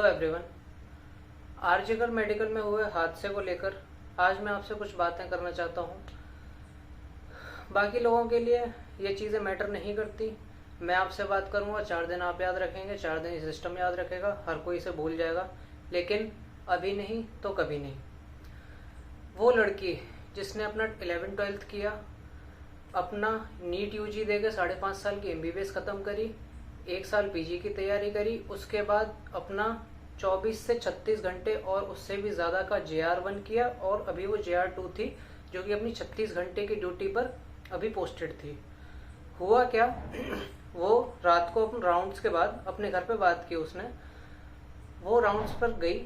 Hello everyone. RG Kar medical में हुए हादसे को लेकर आज मैं आपसे कुछ बातें करना चाहता हूँ। बाकी लोगों के लिए ये चीज़ें मैटर नहीं करती। मैं आपसे बात करूँगा, 4 दिन आप याद रखेंगे, 4 दिन सिस्टम याद रखेगा, हर कोई इसे भूल जाएगा, लेकिन अभी नहीं तो कभी नहीं। वो लड़की जिसने अपना 11th-12th किया, अपना नीट यूजी देकर 5.5 साल की एमबीबीएस ख़त्म करी, 1 साल पीजी की तैयारी करी, उसके बाद अपना 24 से 36 घंटे और उससे भी ज़्यादा का JR1 किया और अभी वो JR2 थी जो कि अपनी 36 घंटे की ड्यूटी पर अभी पोस्टेड थी। हुआ क्या, वो रात को अपने राउंड्स के बाद अपने घर पे बात की उसने। वो राउंड्स पर गई,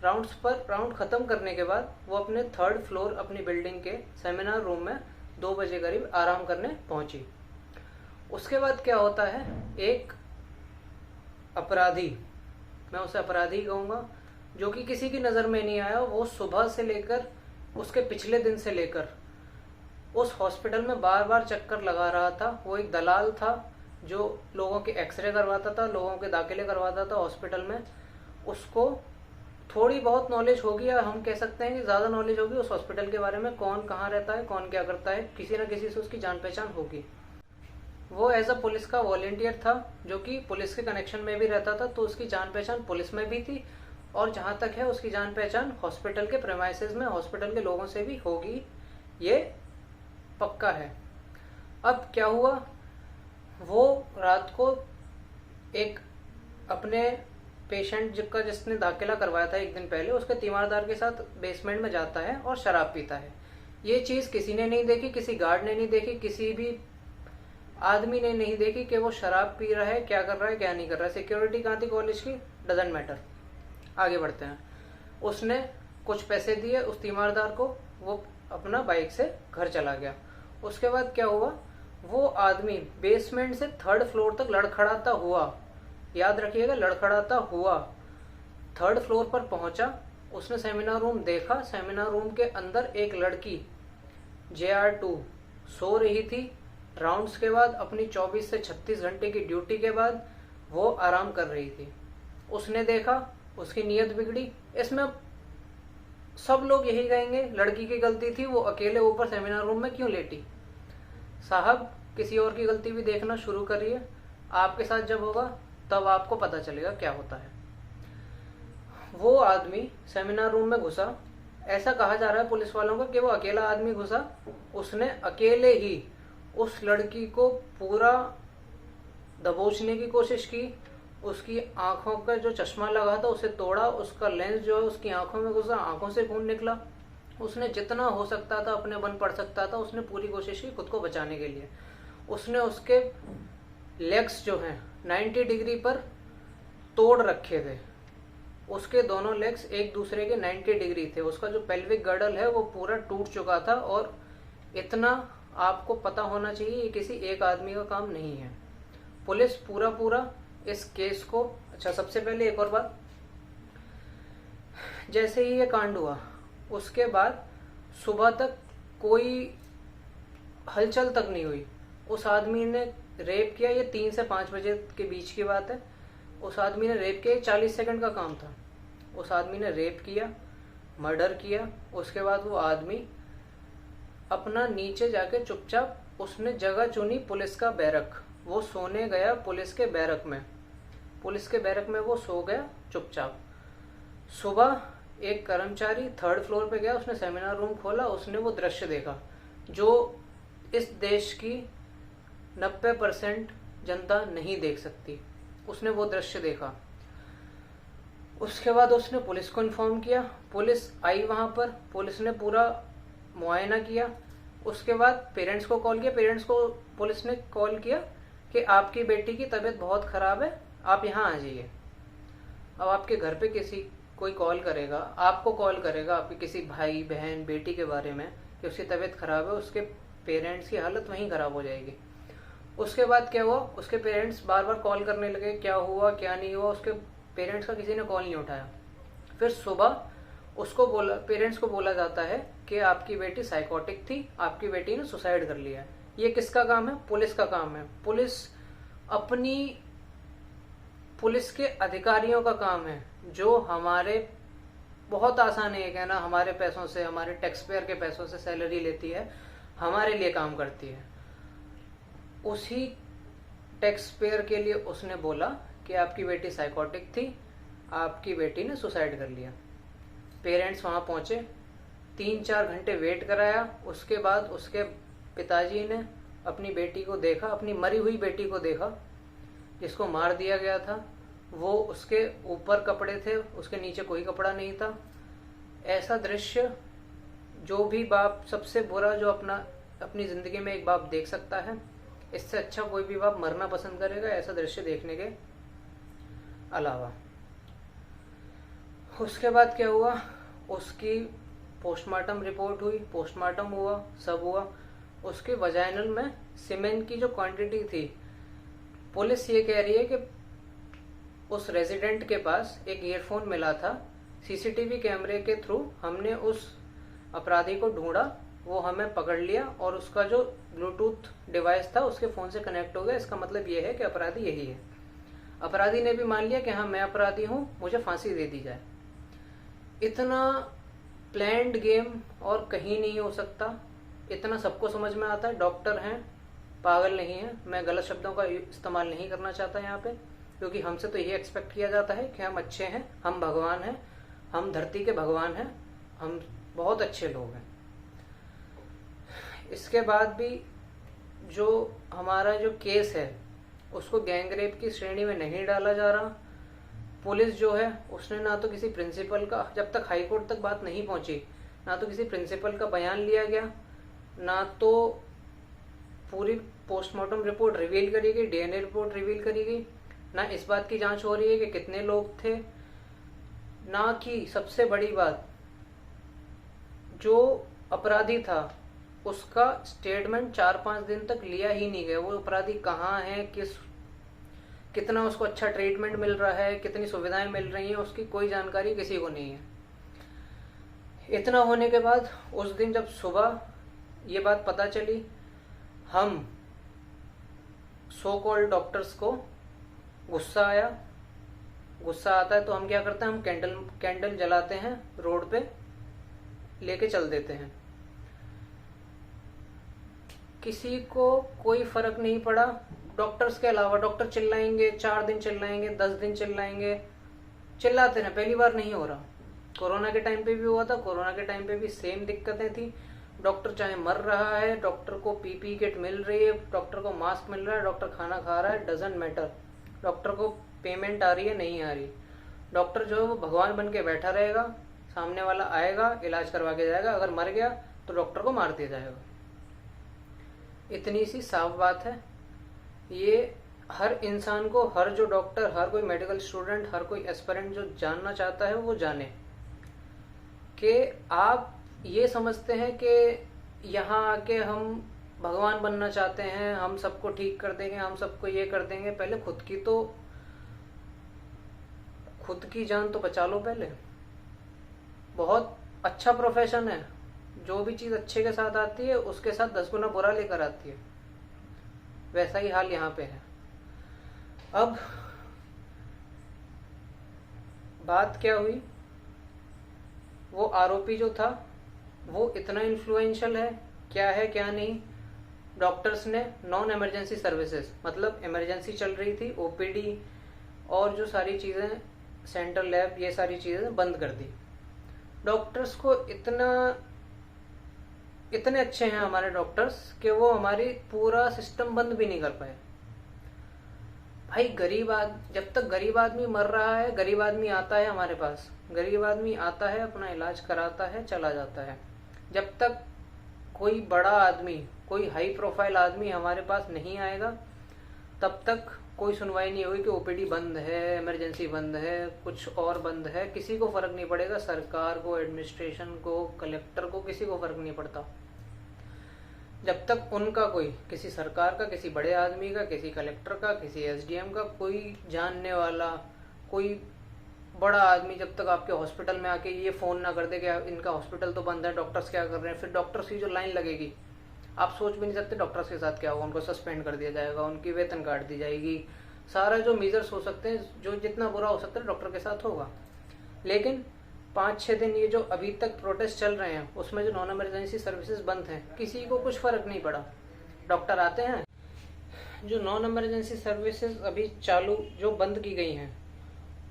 राउंड ख़त्म करने के बाद वो अपने 3rd फ्लोर अपनी बिल्डिंग के सेमिनार रूम में 2 बजे करीब आराम करने पहुंची। उसके बाद क्या होता है, एक अपराधी, मैं उसे अपराधी कहूँगा, जो कि किसी की नज़र में नहीं आया, वो सुबह से लेकर उसके पिछले दिन से लेकर उस हॉस्पिटल में बार बार चक्कर लगा रहा था। वो एक दलाल था जो लोगों के एक्सरे करवाता था, लोगों के दाखिले करवाता था हॉस्पिटल में। उसको थोड़ी बहुत नॉलेज होगी, या हम कह सकते हैं कि ज़्यादा नॉलेज होगी उस हॉस्पिटल के बारे में, कौन कहाँ रहता है, कौन क्या करता है, किसी न किसी से उसकी जान पहचान होगी। वो एज अ पुलिस का वॉलेंटियर था, जो कि पुलिस के कनेक्शन में भी रहता था, तो उसकी जान पहचान पुलिस में भी थी, और जहाँ तक है उसकी जान पहचान हॉस्पिटल के प्रेमाइसेस में हॉस्पिटल के लोगों से भी होगी, ये पक्का है। अब क्या हुआ, वो रात को एक अपने पेशेंट जिसने दाखिला करवाया था 1 दिन पहले, उसके तीमारदार के साथ बेसमेंट में जाता है और शराब पीता है। ये चीज़ किसी ने नहीं देखी, किसी गार्ड ने नहीं देखी, किसी भी आदमी ने नहीं देखी कि वो शराब पी रहा है, क्या कर रहा है, क्या नहीं कर रहा है। सिक्योरिटी कहाँ थी कॉलेज की, डजेंट मैटर। आगे बढ़ते हैं। उसने कुछ पैसे दिए उस तीमारदार को, वो अपना बाइक से घर चला गया। उसके बाद क्या हुआ, वो आदमी बेसमेंट से 3rd फ्लोर तक लड़खड़ाता हुआ, याद रखिएगा, लड़खड़ाता हुआ 3rd फ्लोर पर पहुंचा। उसने सेमिनार रूम देखा, सेमिनार रूम के अंदर एक लड़की JR2 सो रही थी। राउंड्स के बाद अपनी 24 से 36 घंटे की ड्यूटी के बाद वो आराम कर रही थी। उसने देखा, उसकी नीयत बिगड़ी। इसमें सब लोग यही कहेंगे लड़की की गलती थी, वो अकेले ऊपर सेमिनार रूम में क्यों लेटी। साहब, किसी और की गलती भी देखना शुरू करिए, आपके साथ जब होगा तब आपको पता चलेगा क्या होता है। वो आदमी सेमिनार रूम में घुसा, ऐसा कहा जा रहा है पुलिस वालों का कि वो अकेला आदमी घुसा। उसने अकेले ही उस लड़की को पूरा दबोचने की कोशिश की। उसकी आंखों का जो चश्मा लगा था उसे तोड़ा, उसका लेंस जो है उसकी आंखों में घुसा, आंखों से खून निकला। उसने जितना हो सकता था, अपने बन पड़ सकता था, उसने पूरी कोशिश की खुद को बचाने के लिए। उसने उसके लेग्स जो हैं 90 डिग्री पर तोड़ रखे थे। उसके दोनों लेग्स एक दूसरे के 90 डिग्री थे। उसका जो पेल्विक गर्डल है वो पूरा टूट चुका था। और इतना आपको पता होना चाहिए, ये किसी एक आदमी का काम नहीं है। पुलिस पूरा इस केस को, अच्छा सबसे पहले एक और बात, जैसे ही ये कांड हुआ उसके बाद सुबह तक कोई हलचल तक नहीं हुई। उस आदमी ने रेप किया, ये 3 से 5 बजे के बीच की बात है। उस आदमी ने रेप किया, 40 सेकंड का काम था। उस आदमी ने रेप किया, मर्डर किया। उसके बाद वो आदमी अपना नीचे जाके चुपचाप उसने जगह चुनी पुलिस का बैरक। वो सोने गया पुलिस के बैरक में, पुलिस के बैरक में वो सो गया चुपचाप। सुबह एक कर्मचारी 3rd फ्लोर पे गया, उसने सेमिनार रूम खोला, उसने वो दृश्य देखा जो इस देश की 90% जनता नहीं देख सकती। उसने वो दृश्य देखा। उसके बाद उसने पुलिस को इन्फॉर्म किया, पुलिस आई वहाँ पर, पुलिस ने पूरा मुआयना किया। उसके बाद पेरेंट्स को कॉल किया, पेरेंट्स को पुलिस ने कॉल किया कि आपकी बेटी की तबीयत बहुत ख़राब है, आप यहाँ आ जाइए। अब आपके घर पे कोई कॉल करेगा, आपको कॉल करेगा आपके किसी भाई बहन बेटी के बारे में कि उसकी तबीयत ख़राब है, उसके पेरेंट्स की हालत वहीं ख़राब हो जाएगी। उसके बाद क्या हुआ, उसके पेरेंट्स बार बार कॉल करने लगे, क्या हुआ क्या नहीं हुआ। उसके पेरेंट्स का किसी ने कॉल नहीं उठाया। फिर सुबह पेरेंट्स को बोला जाता है कि आपकी बेटी साइकोटिक थी, आपकी बेटी ने सुसाइड कर लिया है। ये किसका काम है, पुलिस का काम है। पुलिस अपनी पुलिस के अधिकारियों का काम है, जो हमारे, बहुत आसान है ये कहना, हमारे पैसों से, हमारे टैक्स पेयर के पैसों से सैलरी लेती है, हमारे लिए काम करती है। उसी टैक्स पेयर के लिए उसने बोला कि आपकी बेटी साइकोटिक थी, आपकी बेटी ने सुसाइड कर लिया। पेरेंट्स वहां पहुंचे, 3-4 घंटे वेट कराया। उसके बाद उसके पिताजी ने अपनी बेटी को देखा, अपनी मरी हुई बेटी को देखा, जिसको मार दिया गया था। वो उसके ऊपर कपड़े थे, उसके नीचे कोई कपड़ा नहीं था। ऐसा दृश्य जो भी बाप, सबसे बुरा जो अपनी जिंदगी में एक बाप देख सकता है, इससे अच्छा कोई भी बाप मरना पसंद करेगा ऐसा दृश्य देखने के अलावा। उसके बाद क्या हुआ, उसकी पोस्टमार्टम रिपोर्ट हुई, पोस्टमार्टम हुआ, सब हुआ। उसके वजाइनल में सीमेन की जो क्वांटिटी थी, पुलिस ये कह रही है कि उस रेजिडेंट के पास एक ईयरफोन मिला था। सीसीटीवी कैमरे के थ्रू हमने उस अपराधी को ढूंढा, वो हमें पकड़ लिया और उसका जो ब्लूटूथ डिवाइस था उसके फोन से कनेक्ट हो गया। इसका मतलब ये है कि अपराधी यही है। अपराधी ने भी मान लिया कि हाँ मैं अपराधी हूं, मुझे फांसी दे दी जाए। इतना प्लैंड गेम और कहीं नहीं हो सकता, इतना सबको समझ में आता है। डॉक्टर हैं, पागल नहीं है। मैं गलत शब्दों का इस्तेमाल नहीं करना चाहता यहाँ पे, क्योंकि हमसे तो यही एक्सपेक्ट किया जाता है कि हम अच्छे हैं, हम भगवान हैं, हम धरती के भगवान हैं, हम बहुत अच्छे लोग हैं। इसके बाद भी जो हमारा जो केस है उसको गैंगरेप की श्रेणी में नहीं डाला जा रहा। पुलिस जो है उसने ना तो किसी प्रिंसिपल का, जब तक हाई कोर्ट तक बात नहीं पहुंची, ना तो किसी प्रिंसिपल का बयान लिया गया, ना तो पूरी पोस्टमार्टम रिपोर्ट रिवील करी गई, डीएनए रिपोर्ट रिवील करी गई, ना इस बात की जांच हो रही है कि कितने लोग थे, ना कि सबसे बड़ी बात, जो अपराधी था उसका स्टेटमेंट 4-5 दिन तक लिया ही नहीं गया। वो अपराधी कहाँ है, कितना उसको अच्छा ट्रीटमेंट मिल रहा है, कितनी सुविधाएं मिल रही हैं, उसकी कोई जानकारी किसी को नहीं है। इतना होने के बाद उस दिन जब सुबह ये बात पता चली, हम सो कॉल्ड डॉक्टर्स को गुस्सा आया। गुस्सा आता है तो हम क्या करते हैं, हम कैंडल जलाते हैं, रोड पे लेके चल देते हैं। किसी को कोई फर्क नहीं पड़ा, डॉक्टर्स के अलावा। डॉक्टर चिल्लाएंगे, 4 दिन चिल्लाएंगे, 10 दिन चिल्लाएंगे, चिल्लाते रहे। पहली बार नहीं हो रहा, कोरोना के टाइम पे भी हुआ था, कोरोना के टाइम पे भी सेम दिक्कतें थी। डॉक्टर चाहे मर रहा है, डॉक्टर को पीपी किट मिल रही है, डॉक्टर को मास्क मिल रहा है, डॉक्टर खाना खा रहा है, डजंट मैटर। डॉक्टर को पेमेंट आ रही है, नहीं आ रही, डॉक्टर जो है वो भगवान बन के बैठा रहेगा। सामने वाला आएगा, इलाज करवा के जाएगा, अगर मर गया तो डॉक्टर को मार दिया जाएगा। इतनी सी साफ बात है। ये हर इंसान को, हर जो डॉक्टर, हर कोई मेडिकल स्टूडेंट, हर कोई एस्पिरेंट जो जानना चाहता है वो जाने कि आप ये समझते हैं कि यहाँ आके हम भगवान बनना चाहते हैं, हम सबको ठीक कर देंगे, हम सबको ये कर देंगे। पहले खुद की जान तो बचा लो पहले। बहुत अच्छा प्रोफेशन है, जो भी चीज अच्छे के साथ आती है उसके साथ 10 गुना बुरा लेकर आती है। वैसा ही हाल यहाँ पे है। अब बात क्या हुई, वो आरोपी जो था वो इतना इन्फ्लुएंशियल है, क्या है क्या नहीं। डॉक्टर्स ने नॉन इमरजेंसी सर्विसेज, मतलब इमरजेंसी चल रही थी, ओपीडी और जो सारी चीजें, सेंट्रल लैब, ये सारी चीजें बंद कर दी। डॉक्टर्स को इतने अच्छे हैं हमारे डॉक्टर्स कि वो हमारी पूरा सिस्टम बंद भी नहीं कर पाए। भाई जब तक गरीब आदमी मर रहा है, गरीब आदमी आता है हमारे पास, गरीब आदमी आता है, अपना इलाज कराता है, चला जाता है। जब तक कोई बड़ा आदमी, कोई हाई प्रोफाइल आदमी हमारे पास नहीं आएगा, तब तक कोई सुनवाई नहीं होगी कि ओपीडी बंद है, इमरजेंसी बंद है, कुछ और बंद है। किसी को फर्क नहीं पड़ेगा, सरकार को, एडमिनिस्ट्रेशन को, कलेक्टर को, किसी को फर्क नहीं पड़ता। जब तक उनका कोई, किसी सरकार का, किसी बड़े आदमी का, किसी कलेक्टर का, किसी एसडीएम का, कोई जानने वाला, कोई बड़ा आदमी जब तक आपके हॉस्पिटल में आके ये फोन ना कर दे कि इनका हॉस्पिटल तो बंद है, डॉक्टर्स क्या कर रहे हैं, फिर डॉक्टर्स की जो लाइन लगेगी, आप सोच भी नहीं सकते डॉक्टर्स के साथ क्या होगा। उनको सस्पेंड कर दिया जाएगा, उनकी वेतन काट दी जाएगी, सारा जो मेजर्स हो सकते हैं, जो जितना बुरा हो सकता है डॉक्टर के साथ होगा। लेकिन 5-6 दिन ये जो अभी तक प्रोटेस्ट चल रहे हैं उसमें जो नॉन इमरजेंसी सर्विसेज बंद हैं, किसी को कुछ फर्क नहीं पड़ा। डॉक्टर आते हैं। जो नॉन इमरजेंसी सर्विसेज अभी चालू जो बंद की गई हैं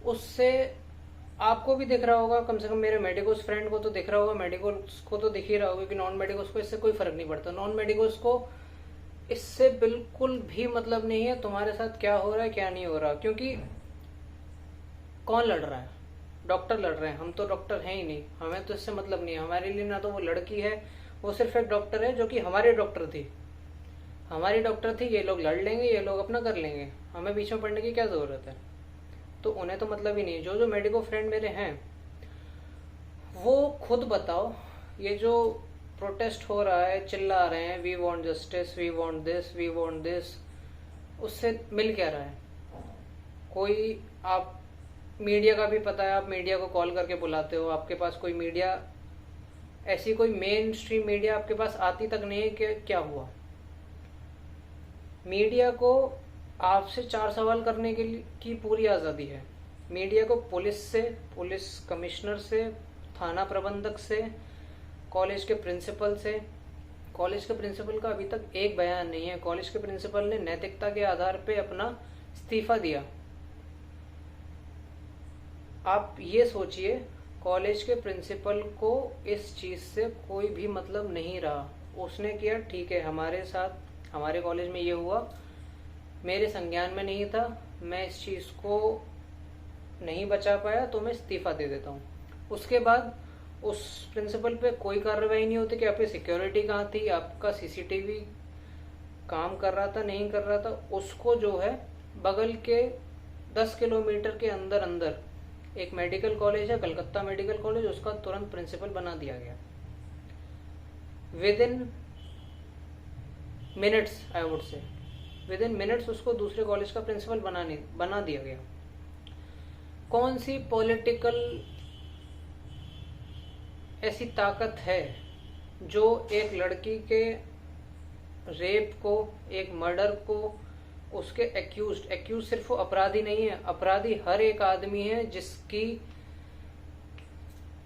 उससे आपको भी दिख रहा होगा, कम से कम मेरे मेडिकोस फ्रेंड को तो दिख रहा होगा, मेडिकोस को तो दिख ही रहा होगा कि नॉन मेडिकोस को इससे कोई फर्क नहीं पड़ता। नॉन मेडिकोस को इससे बिल्कुल भी मतलब नहीं है तुम्हारे साथ क्या हो रहा है क्या नहीं हो रहा, क्योंकि कौन लड़ रहा है? डॉक्टर लड़ रहे हैं। हम तो डॉक्टर हैं ही नहीं, हमें तो इससे मतलब नहीं है। हमारे लिए ना तो वो लड़की है, वो सिर्फ एक डॉक्टर है जो कि हमारी डॉक्टर थी, ये लोग लड़ लेंगे, ये लोग अपना कर लेंगे, हमें बीच में पड़ने की क्या ज़रूरत है? तो उन्हें तो मतलब ही नहीं। जो जो मेडिको फ्रेंड मेरे हैं वो खुद बताओ, ये जो प्रोटेस्ट हो रहा है, चिल्ला रहे हैं we want justice, we want this, we want this, उससे मिल क्या रहा है? कोई, आप मीडिया का भी पता है, आप मीडिया को कॉल करके बुलाते हो, आपके पास कोई मीडिया, ऐसी कोई मेन स्ट्रीम मीडिया आपके पास आती तक नहीं है कि क्या हुआ। मीडिया को आपसे 4 सवाल करने की पूरी आज़ादी है। मीडिया को पुलिस से, पुलिस कमिश्नर से, थाना प्रबंधक से, कॉलेज के प्रिंसिपल से, कॉलेज के प्रिंसिपल का अभी तक एक बयान नहीं है। कॉलेज के प्रिंसिपल ने नैतिकता के आधार पे अपना इस्तीफा दिया। आप ये सोचिए, कॉलेज के प्रिंसिपल को इस चीज़ से कोई भी मतलब नहीं रहा। उसने किया, ठीक है हमारे साथ, हमारे कॉलेज में ये हुआ, मेरे संज्ञान में नहीं था, मैं इस चीज़ को नहीं बचा पाया तो मैं इस्तीफा दे देता हूँ। उसके बाद उस प्रिंसिपल पे कोई कार्रवाई नहीं होती कि आपकी सिक्योरिटी कहाँ थी, आपका सीसीटीवी काम कर रहा था नहीं कर रहा था। उसको जो है बगल के 10 किलोमीटर के अंदर अंदर एक मेडिकल कॉलेज है, कलकत्ता मेडिकल कॉलेज, उसका तुरंत प्रिंसिपल बना दिया गया। With in minutes, I would say with in minutes उसको दूसरे कॉलेज का प्रिंसिपल बना दिया गया। कौन सी पॉलिटिकल ऐसी ताकत है जो एक लड़की के रेप को, एक मर्डर को, उसके एक्यूज सिर्फ वो अपराधी नहीं है, अपराधी हर एक आदमी है जिसकी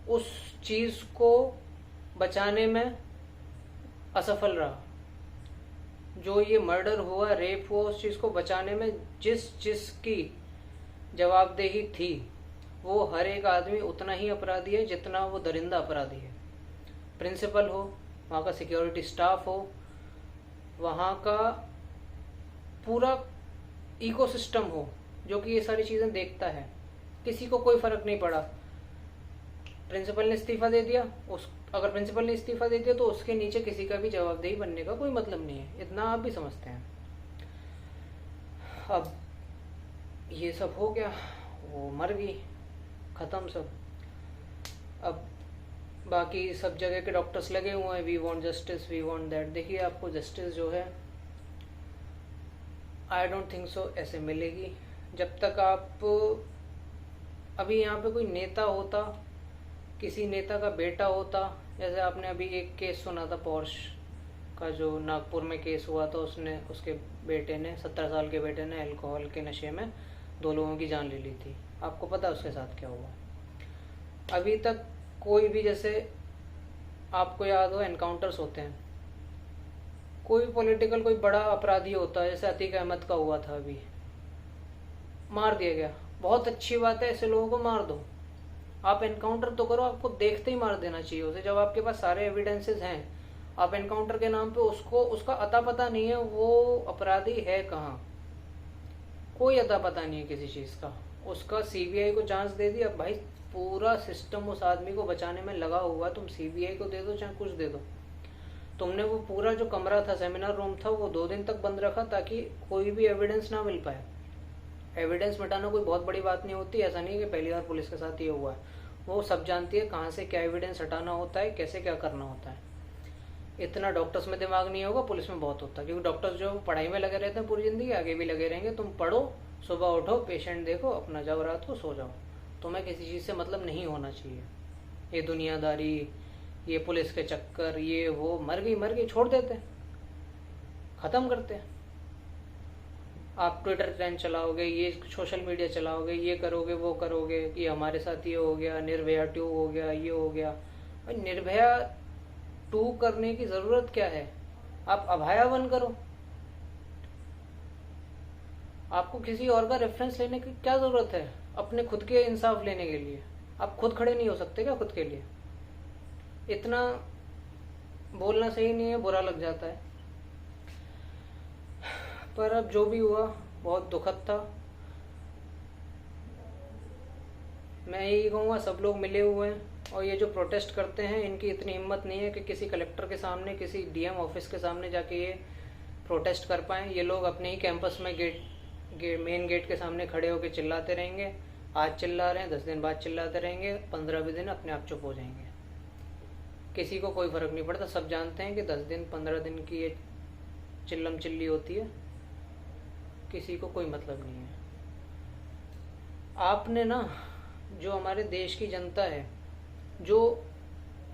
उस चीज को बचाने में असफल रहा। जो ये मर्डर हुआ, रेप हुआ, उस चीज को बचाने में जिसकी जवाबदेही थी, वो हर एक आदमी उतना ही अपराधी है जितना वो दरिंदा अपराधी है। प्रिंसिपल हो, वहाँ का सिक्योरिटी स्टाफ हो, वहाँ का पूरा इकोसिस्टम हो जो कि ये सारी चीज़ें देखता है, किसी को कोई फर्क नहीं पड़ा। प्रिंसिपल ने इस्तीफा दे दिया, अगर प्रिंसिपल ने इस्तीफा दे दिया तो उसके नीचे किसी का भी जवाबदेही बनने का कोई मतलब नहीं है, इतना आप भी समझते हैं। अब ये सब हो गया, वो मर गई, ख़त्म सब। अब बाकी सब जगह के डॉक्टर्स लगे हुए हैं, we want justice, we want that. देखिए, आपको जस्टिस जो है आई डोंट थिंक सो ऐसे मिलेगी जब तक आप, अभी यहाँ पे कोई नेता होता, किसी नेता का बेटा होता, जैसे आपने अभी एक केस सुना था पोर्श का, जो नागपुर में केस हुआ था, उसके बेटे ने, 17 साल के बेटे ने अल्कोहल के नशे में 2 लोगों की जान ले ली थी। आपको पता है उसके साथ क्या हुआ? अभी तक कोई भी, जैसे आपको याद हो एनकाउंटर्स होते हैं, कोई पॉलिटिकल कोई बड़ा अपराधी होता है, जैसे अतीक अहमद का हुआ था, अभी मार दिया गया, बहुत अच्छी बात है, ऐसे लोगों को मार दो, आप एनकाउंटर तो करो, आपको देखते ही मार देना चाहिए उसे। जब आपके पास सारे एविडेंसेस हैं, आप एनकाउंटर के नाम पे उसका अता पता नहीं है वो अपराधी है कहाँ, कोई अता पता नहीं है किसी चीज़ का, उसका सीबीआई को चांस दे दिया। भाई पूरा सिस्टम उस आदमी को बचाने में लगा हुआ, तुम सीबीआई को दे दो चाहे कुछ दे दो। तुमने वो पूरा जो कमरा था, सेमिनार रूम था, वो 2 दिन तक बंद रखा ताकि कोई भी एविडेंस ना मिल पाए। एविडेंस मिटाना कोई बहुत बड़ी बात नहीं होती, ऐसा नहीं है कि पहली बार पुलिस के साथ ये हुआ है, वो सब जानती है कहाँ से क्या एविडेंस हटाना होता है, कैसे क्या करना होता है। इतना डॉक्टर्स में दिमाग नहीं होगा, पुलिस में बहुत होता है, क्योंकि डॉक्टर्स जो पढ़ाई में लगे रहते हैं पूरी ज़िंदगी, आगे भी लगे रहेंगे। तुम पढ़ो, सुबह उठो, पेशेंट देखो, अपना जाओ, रात को सो जाओ, तुम्हें किसी चीज़ से मतलब नहीं होना चाहिए। ये दुनियादारी, ये पुलिस के चक्कर, ये वो, मर गई छोड़ देते, ख़त्म करते हैं। आप ट्विटर ट्रेंड चलाओगे, ये सोशल मीडिया चलाओगे, ये करोगे वो करोगे कि हमारे साथ ये हो गया, निर्भया 2 हो गया, ये हो गया। भाई निर्भया 2 करने की ज़रूरत क्या है? आप अभाया 1 करो। आपको किसी और का रेफरेंस लेने की क्या ज़रूरत है अपने खुद के इंसाफ लेने के लिए? आप खुद खड़े नहीं हो सकते क्या खुद के लिए? इतना बोलना सही नहीं है, बुरा लग जाता है। पर अब जो भी हुआ बहुत दुखद था। मैं यही कहूँगा, सब लोग मिले हुए हैं और ये जो प्रोटेस्ट करते हैं इनकी इतनी हिम्मत नहीं है कि किसी कलेक्टर के सामने, किसी डीएम ऑफिस के सामने जाके ये प्रोटेस्ट कर पाएँ। ये लोग अपने ही कैंपस में मेन गेट के सामने खड़े होकर चिल्लाते रहेंगे। आज चिल्ला रहे हैं, 10 दिन बाद चिल्लाते रहेंगे, 15वें दिन अपने आप चुप हो जाएंगे। किसी को कोई फ़र्क नहीं पड़ता। सब जानते हैं कि 10 दिन 15 दिन की ये चिल्लम चिल्ली होती है, किसी को कोई मतलब नहीं है। आपने ना, जो हमारे देश की जनता है, जो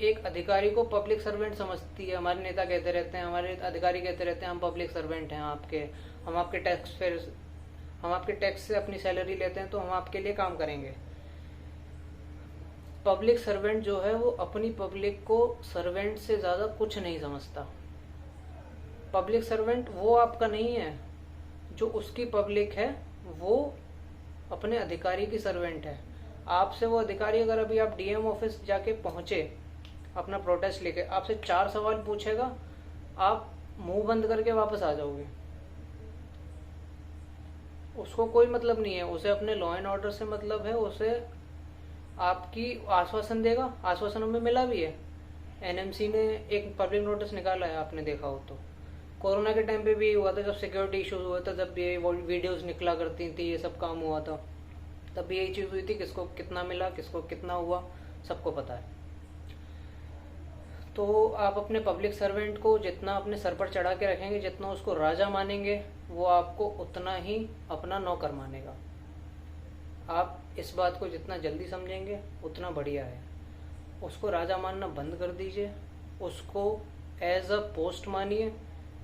एक अधिकारी को पब्लिक सर्वेंट समझती है, हमारे नेता कहते रहते हैं, हमारे अधिकारी कहते रहते हैं हम पब्लिक सर्वेंट हैं आपके, हम आपके टैक्स से अपनी सैलरी लेते हैं तो हम आपके लिए काम करेंगे। पब्लिक सर्वेंट जो है वो अपनी पब्लिक को सर्वेंट से ज़्यादा कुछ नहीं समझता। पब्लिक सर्वेंट वो आपका नहीं है, जो उसकी पब्लिक है वो अपने अधिकारी की सर्वेंट है। आपसे वो अधिकारी, अगर अभी आप डीएम ऑफिस जाके पहुंचे अपना प्रोटेस्ट लेके, आपसे 4 सवाल पूछेगा, आप मुंह बंद करके वापस आ जाओगे। उसको कोई मतलब नहीं है, उसे अपने लॉ एंड ऑर्डर से मतलब है, उसे आपकी आश्वासन देगा। आश्वासन में मिला भी है। एनएमसी ने एक पब्लिक नोटिस निकाला है, आपने देखा हो तो। कोरोना के टाइम पे भी हुआ था, जब सिक्योरिटी इश्यूज हुआ था, जब ये वीडियोस निकला करती थी, ये सब काम हुआ था, तब भी यही चीज़ हुई थी। किसको कितना मिला, किसको कितना हुआ, सबको पता है। तो आप अपने पब्लिक सर्वेंट को जितना अपने सर पर चढ़ा के रखेंगे, जितना उसको राजा मानेंगे, वो आपको उतना ही अपना नौकर मानेगा। आप इस बात को जितना जल्दी समझेंगे उतना बढ़िया है। उसको राजा मानना बंद कर दीजिए, उसको एज अ पोस्ट मानिए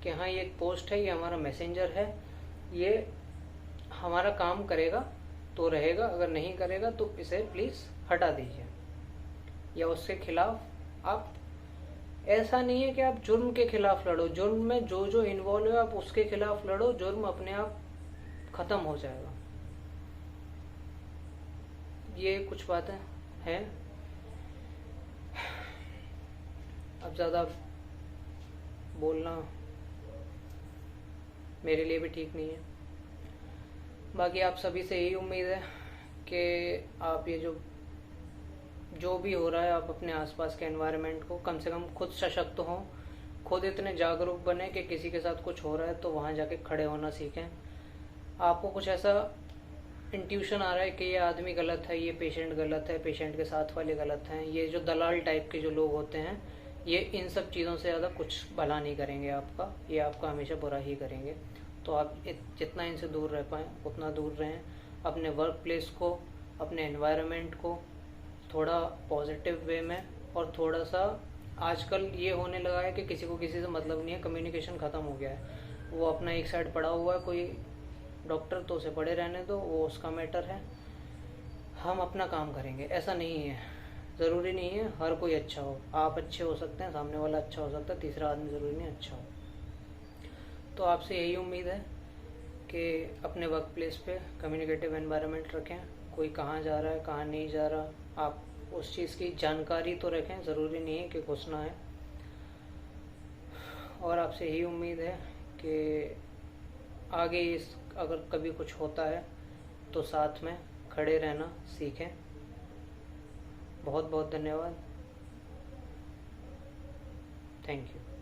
कि हाँ ये एक पोस्ट है, ये हमारा मैसेंजर है, ये हमारा काम करेगा तो रहेगा, अगर नहीं करेगा तो इसे प्लीज़ हटा दीजिए। या उसके खिलाफ आप, ऐसा नहीं है कि आप जुर्म के खिलाफ लड़ो, जुर्म में जो जो इन्वॉल्व है आप उसके खिलाफ लड़ो, जुर्म अपने आप ख़त्म हो जाएगा। ये कुछ बातें हैं, अब ज़्यादा बोलना मेरे लिए भी ठीक नहीं है। बाकी आप सभी से यही उम्मीद है कि आप ये जो भी हो रहा है, आप अपने आसपास के एनवायरनमेंट को कम से कम खुद सशक्त हों, खुद इतने जागरूक बने कि किसी के साथ कुछ हो रहा है तो वहाँ जाके खड़े होना सीखें। आपको कुछ ऐसा इंट्यूशन आ रहा है कि ये आदमी गलत है, ये पेशेंट गलत है, पेशेंट के साथ वाले गलत हैं, ये जो दलाल टाइप के जो लोग होते हैं, ये इन सब चीज़ों से ज़्यादा कुछ भला नहीं करेंगे आपका, ये आपका हमेशा बुरा ही करेंगे। तो आप जितना इनसे दूर रह पाएँ उतना दूर रहें। अपने वर्क प्लेस को, अपने एनवायरनमेंट को थोड़ा पॉजिटिव वे में, और थोड़ा सा आजकल ये होने लगा है कि किसी को किसी से मतलब नहीं है, कम्युनिकेशन ख़त्म हो गया है। वो अपना एक साइड पड़ा हुआ है, कोई डॉक्टर तो उसे पड़े रहने दो, वो उसका मैटर है, हम अपना काम करेंगे। ऐसा नहीं है, ज़रूरी नहीं है हर कोई अच्छा हो। आप अच्छे हो सकते हैं, सामने वाला अच्छा हो सकता है, तीसरा आदमी ज़रूरी नहीं अच्छा हो। तो आपसे यही उम्मीद है कि अपने वर्क प्लेस पे कम्युनिकेटिव एनवायरनमेंट रखें। कोई कहाँ जा रहा है, कहाँ नहीं जा रहा, आप उस चीज़ की जानकारी तो रखें, ज़रूरी नहीं है कि घुसना है। और आपसे यही उम्मीद है कि आगे इस अगर कभी कुछ होता है तो साथ में खड़े रहना सीखें। बहुत बहुत धन्यवाद। Thank you.